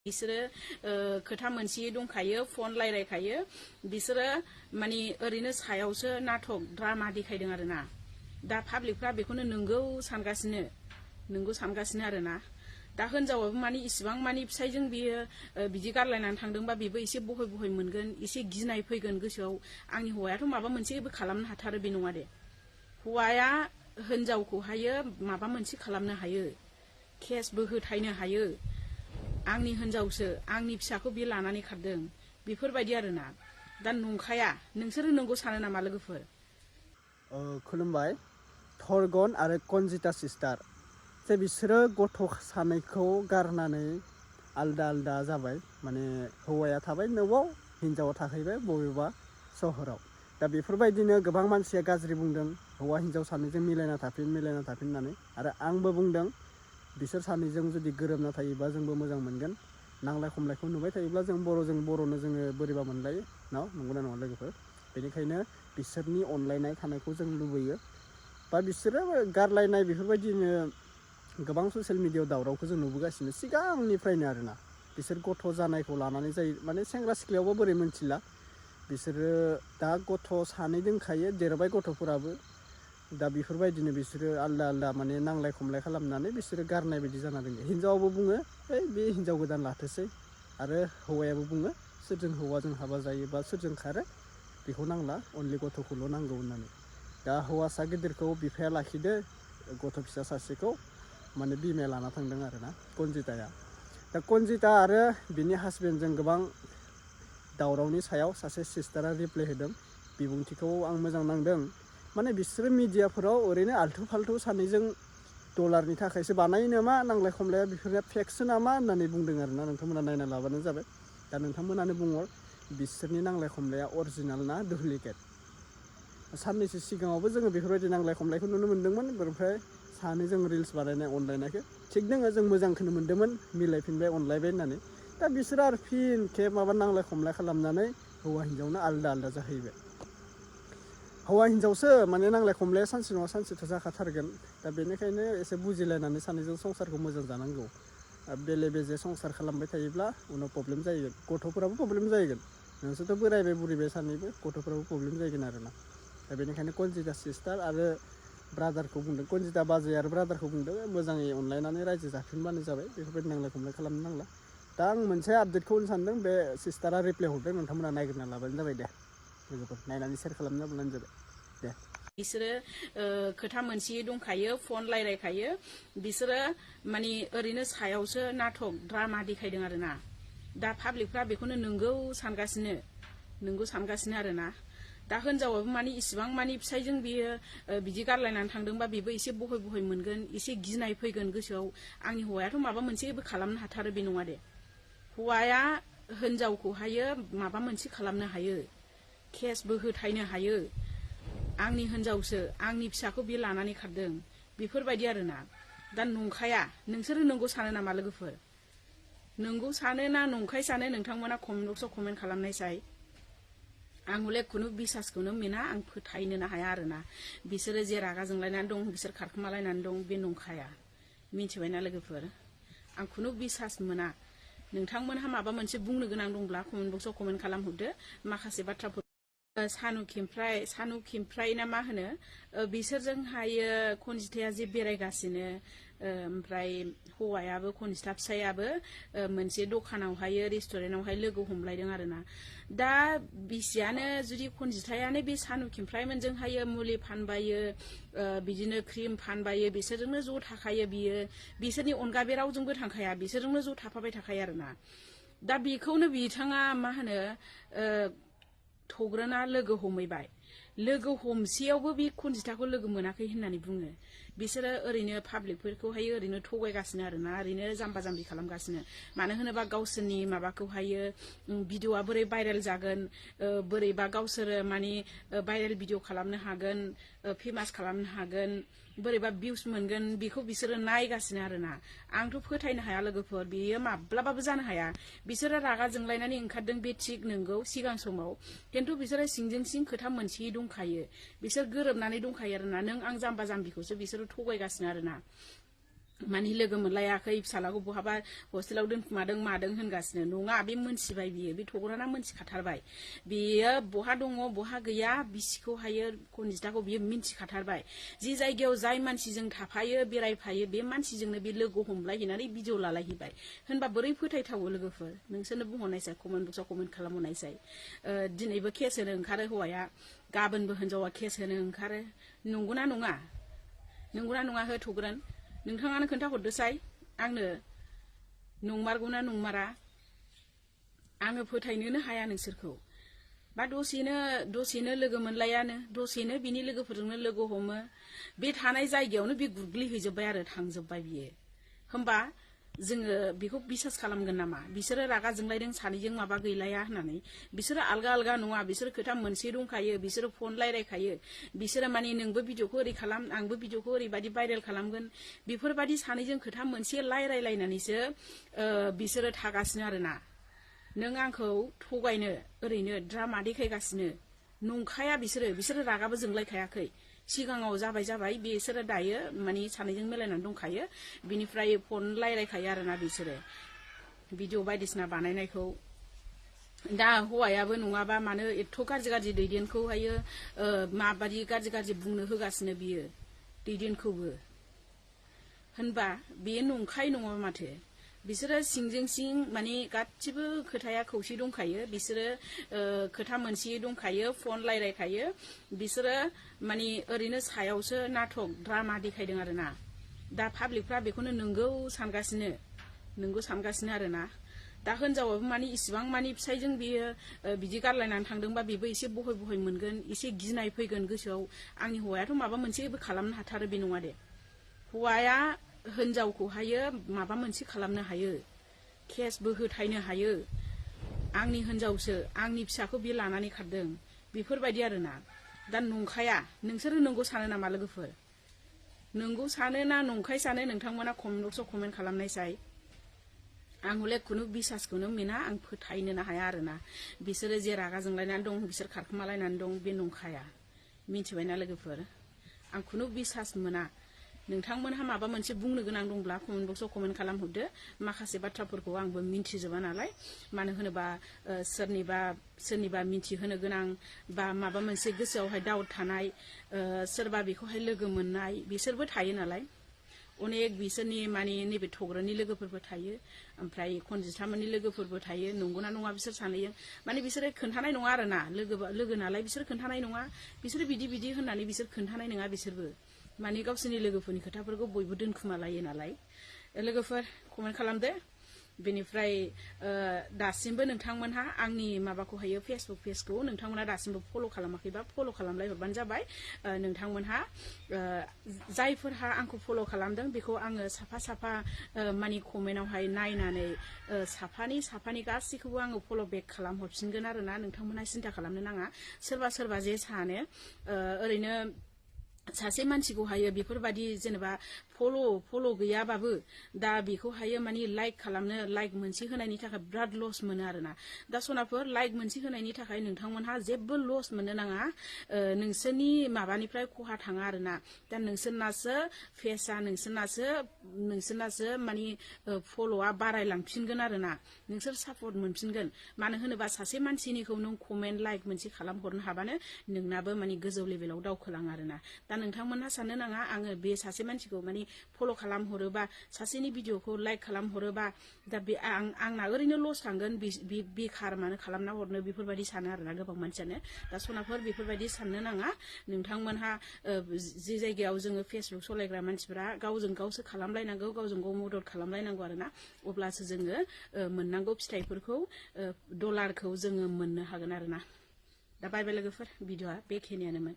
बिसोरो खोथा मोनसे दंखायो फन रायलायखायो बिसोरो माने ओरैनो सायावसो नाटक ड्रामा देखायदों आरोना दा पाब्लिकफ्रा बेखौनो नंगौ सानगासिनो आरोना दा हिनजावाबो माने इसिबां माने फिसायजों बियो बिदि गारलायनानै थांदोंबा बेबो एसे बहय मोनगोन एसे गिनाय फैगोन गोसोआव आंनि हौवायाथ' माबा मोनसेबो खालामनो हाथारो बे नङा दे हौवाया हिनजावखौहायो माबा मोनसे खालामनो हायो केसबो होथायनो हायो आंनि हिनजावसो आंनि फिसाखौ बे लानानै खारदों बेफोरबायदि आरोना दा नंखाया नोंसोरो नंगौ सानो नामा लोगोफोर खुलुमबाय थरगन आरो konjita सिस्टार जे बिसोरो गथ' सानैखौ गारनानै आलदा जाबाय माने हौवाया थाबाय न'आव हिनजावा थाहैबाय बबेबा सहराव दा बेफोरबायदिनो गोबां मानसिया गाज्रि बुंदों हौवा हिनजाव सानैजों मिलायना थाफिन होननानै आरो आंबो बुंदों बिसोर सानैजों जुदि गोरोबना थायोबा जोंबो मोजां मोनगोन नांलाय खमलायखौ नुबाय थायोब्ला जों बर'नो जोङो बोरैबा मोनलायो नंगौना नङा लोगोफोर बेनिखायनो बिसोरनि अनलायनाय थानायखौ जों लुबैयो बा बिसोरो गारलायनाय बेफोरबायदिनो गोबां ससियेल मिडियायाव दावरावखौ जों नुबोगासिनो सिगांनिफ्रायनो आरोना बिसोर गथ' जानायखौ लानानै जायो माने सेंग्रा सिख्लायावबो बोरै मोनथिला बिसोरो दा गथ' सानै दंखायो देरबाय गथ'फोराबो दा बेफोरबायदिनो बिसोरो आलदा माने नांलाय खमलाय खालामनानै बिसोरो गारनाय बायदि जाना दङ हिनजावाबो बुङो बे हिनजाव गोदान लाथोसै आरो हौवायाबो बुङो सोरजों हौवाजों हाबा जायो बा सोरजों खारो बेखौ नांला अनलि गथ'खौल' नांगौ होननानै दा हौवासा गिदिरखौ बिफाया लाखिदो गथ' फिसा सासेखौ माने बिमाया लाना थांदों आरोना konjitaया दा konjita आरो बिनि हासबेन्डजों गोबां दावरावनि सायाव सासे सिस्टारा रिप्लाइ होदों बिबुंथिखौ आं मोजां नांदों माने बिसोरो मिडियाफोराव ओरैनो आल्थु फाल्थु सानैजों डलारनि थाखायसो बानायो नामा नांलाय खमलाया बेफोरना फेकसो नामा होननानै बुंदों आरोना नोंथांमोना नायना लाबानो जाबाय दा नोंथांमोनानो बुंहर बिसोरनि नांलाय खमलाया अरिजिनाल ना डुप्लिकेट साननैसो सिगाङावबो जोङो बेफोरबायदि नांलाय खमलायखौ नुनो मोन्दोंमोन ओमफ्राय सानैजों रिल्स बानायनाय अनलायनायखौ थिग दोङो जों मोजांखौनो मोन्दोंमोन मिलायफिनबाय अनलायबाय होननानै दा बिसोरो आरो फिन खेब माबा नांलाय खमलाय खालामनानै हौवा हिनजावनो आलदा जाहैबाय हौवा हिनजावसो माने नांलाय खमलाया सानसे नङा सानसेथ' जाखाथारगोन दा बेनिखायनो एसे बुजिलायनानै सानैजों संसारखौ मोजां जानांगौ बेले बेजे संसार खालामबाय थायोब्ला उनाव प्रब्लेम जाहैगोन गथ'फोराबो प्रब्लेम जाहैगोन नोंसोरथ' बोरायबाय बुरिबाय सानैबो गथ'फोराबो प्रब्लेम जाहैगोन आरोना दा बेनिखायनो konjita सिस्टार आरो ब्रादारखौ बुंदों konjita बाजै आरो ब्रादारखौ बुंदों मोजाङै अनलायनानै रायजो जाफिनबानो जाबाय बेफोरबायदि नांलाय खमलाय खालामनो नांला दा आं मोनसे आपडेटखौ होनो सानदों बे सिस्टारा रिप्लाइ हरदों नोंथांमोना नायग्रोना लाबानो जाबाय दे लोगोफोर नायनानै शेयार खालामना होब्लानो जाबाय दे बिसोरो खोथा मोनसे दंखायो फन रायलायखायो बिसोरो माने ओरैनो सायावसो नाटक ड्रामा देखायदों आरोना दा पाब्लिकफ्रा बेखौनो नंगौ सानगासिनो आरोना दा हिनजावाबो माने इसिबां माने फिसायजों बियो बिदि गारलायनानै थांदोंबा बेबो एसे बहय मोनगोन एसे गिनाय फैगोन गोसोआव आंनि हौवायाथ' माबा मोनसेबो खालामनो हाथारो बे नङा दे हौवाया हिनजावखौहायो माबा मोनसे खालामनो हायो केसबो होथायनो हायो आंनि हिनजावसो आंनि फिसाखौ बे लानानै खारदों बेफोरबायदि आरोना दा नंखाया नोंसोरो नंगौ सानो नामा लोगोफोर नंगौ सानो ना नंखाय सानो नोंथांमोना कमेन्ट बक्सआव कमेन्ट खालामनायसाय आं हले खुनु बिसासखौनो मोना आं फोथायनोनो हाया आरोना बिसोरो जे रागा जोंलायनानै दं बिसोर खारखोमालायनानै दं बे नंखाया मिथिबायना लोगोफोर आं खुनु बिसास मोना नोंथांमोनहा माबा मोनसे बुंनो गोनां दंब्ला कमेन्ट बक्सआव कमेन्ट खालामहरदो माखासे बाथ्राफोर सानु खिमफ्राय ना मा होनो बिसोरजोंहायो konjitaया जे बेरायगासिनो ओमफ्राय हौवायाबो konjita फिसायाबो मोनसे दखानावहायो रेस्टुरेन्टावहाय लोगो हमलायदों आरोना दा बिसियानो जुदि konjitaयानो बे सानु खिमफ्रायमोनजोंहायो मुलि फानबायो बिदिनो क्रिम फानबायो बिसोरजोंनो ज' थाखायो बिसोरनि अनगा बे रावजोंबो थांखाया बिसोरजोंनो ज' थाफाबाय थाखायो आरोना दा बेखौनो बिथाङा मा होनो थग्रोना लोगो हमहैबाय लोगो हमसेयावबो बे konjitaखौ लोगो मोनाखै होननानै बुङो बिसोरो ओरैनो पाब्लिकफोरखौहाय ओरैनो थगायगासिनो आरोना ओरैनो जाम्बा जाम्बि खालामगासिनो मानो होनोबा गावसोरनि माबाखौहायो भिडिअआ बोरै भाइरेल जागोन बोरैबा गावसोरो माने भाइरेल भिडिअ खालामनो हागोन फेमास खालामनो हागोन बोरैबा भिउस मोनगोन बेखौ बिसोरो नायगासिनो आरोना आंथ' फोथायनो हाया लोगोफोर बेयो माब्लाबाबो जानो हाया बिसोरो रागा जोंलायनानै ओंखारदों बे थिग नंगौ सिगां समाव खिन्थु बिसोरो सिंजों सिं खोथा मोनसे दंखायो बिसोर गोरोबनानै दंखायो आरोना नों आं जाम्बा जाम्बिखौसो बिसोरो थगायगासिनो आरोना माने लोगो मोनलायाखै फिसालाखौ बहाबा हस्टेलाव दोनखुमादों मादों होनगासिनो नङा बे मोनथिबाय बियो बे थग्राना मोनथिखाथारबाय बियो बहा दङ बहा गैया बिसिखौहायो खनजिताखौ बियो मिन्थिखाथारबाय जि जायगायाव जाय मानसिजों थाफायो बेरायफायो बे मानसिजोंनो बे लोगो हमलायहैनानै भिडिअ लालायहैबाय होनबा बोरै फोथायथावो लोगोफोर नोंसोरनो बुंहरनायसाय कमेन्ट बक्सआव कमेन्ट खालामहरनायसाय दिनैबो केस होनो ओंखारो हौवाया गाबोनबो हिनजावा केस होनो ओंखारो नंगौना नङा नंगौना नङा हो थग्रोन नोंथाङानो खोन्थाहरदोसाय आंनो नंमारगौना नंमारा आङो फोथायनोनो हाया नोंसोरखौ बा दसेनो लोगो मोनलायानो दसेनो बिनि लोगोफोरजोंनो लोगो हमो बे थानाय जायगायावनो बे गुग्लिहैजोब्बाय आरो थांजोब्बाय बियो होमबा जोङो बेखौ बिसास खालामगोन नामा बिसोरो रागा जोंलायदों सानैजों माबा गैलाया होननानै बिसोरो आलगा आलगा नङा बिसोर खोथा मोनसे दंखायो बिसोरो फन रायलायखायो बिसोरो माने नोंबो भिडिअखौ ओरै खालाम आंबो भिडिअखौ ओरैबायदि भाइरेल खालामगोन बेफोरबायदि सानैजों खोथा मोनसे रायलायलायनानैसो बिसोरो थागासिनो आरोना नों आंखौ थगायनो ओरैनो ड्रामा देखायगासिनो नंखाया बिसोरो रागाबो जोंलायखायाखै सिगाङाव जाबाय बिसोरो दायो माने सानैजों मिलायनानै दंखायो बिनिफ्राय फन रायलायखायो आरोना बिसोरो भिडिअ बायदिसिना बानायनायखौ दा हौवायाबो नङाबा मानो एथ' गाज्रि दैदेनखौहायो माबादि गाज्रि बुंनो होगासिनो बियो दैदेनखौबो होनबा बेयो नंखाय नङा माथो बिसोरो सिंजों सिं माने गासिबो खोथाया खौसे दंखायो बिसोरो खोथा मोनसे दंखायो फन रायलायखायो बिसोरो माने ओरैनो सायावसो नाटक ड्रामा देखायदों आरोना दा पाब्लिकफ्रा बेखौनो नंगौ सानगासिनो आरोना दा हिनजावाबो माने इसिबां माने फिसायजों बियो बिदि गारलायनानै थांदोंबा बेबो एसे बहय मोनगोन एसे गिनाय फैगोन गोसोआव आंनि हौवायाथ' माबा मोनसेबो खालामनो हाथारो बे नङा दे हौवाया हिनजावखौहायो माबा मोनसे खालामनो हायो केसबो होथायनो हायो आंनि हिनजावसो आंनि फिसाखौ बियो लानानै खारदों बेफोरबायदि आरोना दा नंखाया नोंसोरो नंगौ सानो नामा लोगोफोर नंगौ सानो ना नंखाय सानो नोंथांमोना कमेन्ट बक्सआव कमेन्ट खालामनायसाय आं हले खुनु बिसासखौनो मोना आं फोथायनोनो हाया आरोना बिसोरो जे रागा जोंलायनानै दं बिसोर खारखोमालायनानै दं बे नंखाया मिथिबायना लोगोफोर आं खुनु बिसास मोना नोंथांमोनहा माबा मोनसे बुंनो गोनां दंब्ला कमेन्ट बक्सआव कमेन्ट खालामहरदो माखासे बाथ्राफोरखौ आंबो मिन्थिजोबा नालाय मानो होनोबा सोरनिबा मिन्थिहोनो गोनां बा माबा मोनसे गोसोआवहाय डाउट थानाय सोरबा बेखौहाय लोगो मोननाय बिसोरबो थायो नालाय अनेक बिसोरनि माने नैबे थग्रानि लोगोफोरबो थायो ओमफ्राय खनजितामोननि लोगोफोरबो थायो नंगौना नङा बिसोर सानैजों माने बिसोरो खोन्थानाय नङा आरोना लोगो नालाय बिसोर खोन्थानाय नङा बिसोरो बिदि होननानै बिसोर खोन्थानाय नङा बिसोरबो माने गावसोरनि लोगोफोरनि खोथाफोरखौ बयबो दोनखुमालायो नालाय लोगोफोर कमेन्ट खालामदो बेनिफ्राय दासिमबो नोंथांमोनहा आंनि माबाखौहायो फेसबुक पेजखौ नोंथांमोनहा दासिमबो फल' खालामाखैबा फल' खालामलाय हरबानो जाबाय नोंथांमोनहा जायफोरहा आंखौ फल' खालामदों बेखौ आङो साफा माने कमेन्टआवहाय नायनानै साफानि गासैखौबो आङो फल' बेक खालामहरफिनगोन आरोना नोंथांमोनहा सिन्था खालामनो नाङा सोरबा जे सानो ओरैनो सासे मानसिखौहायो बेफोरबायदि जेनेबा फल' गैयाबाबो दा बेखौहायो माने लाइक मोनसे होनायनि थाखाय बिराद लस मोनो आरोना दा सनाफोर लाइक मोनसे होनायनि थाखाय नोंथांमोनहा जेबो लस मोननो नाङा नोंसोरनि माबानिफ्राय खहा थाङा आरोना दा नोंसोरनासो फेसआ नोंसोरनासो माने फल'आ बारायलांफिनगोन आरोना नोंसोर सापर्ट मोनफिनगोन मानो होनोबा सासे मानसिनिखौ नों कमेन्ट लाइक मोनसे खालामहरनो हाबानो नोंनाबो माने गोजौ लेभेलाव दावखोलाङो आरोना दा नोंथांमोनहा साननो नाङा आङो बे सासे मानसिखौ माने फल' खालामहरोबा सासेनि भिडिअखौ लाइक खालामहरोबा दा बे आंना ओरैनो लस थांगोन बेखार मानो खालामना हरनो बेफोरबायदि सानो आरोना गोबां मानसियानो दा सनाफोर बेफोरबायदि साननो नाङा नोंथांमोनहा जे जायगायाव जोङो फेसबुक सालायग्रा मानसिफोरा गावजों गावसो खालामलायनांगौ गावजों गाव मदद खालामलायनांगौ आरोना अब्लासो जोङो मोननांगौ फिथाइफोरखौ डलारखौ जोङो मोननो हागोन आरोना दा बाय लोगोफोर भिडिअआ बेखिनियानोमोन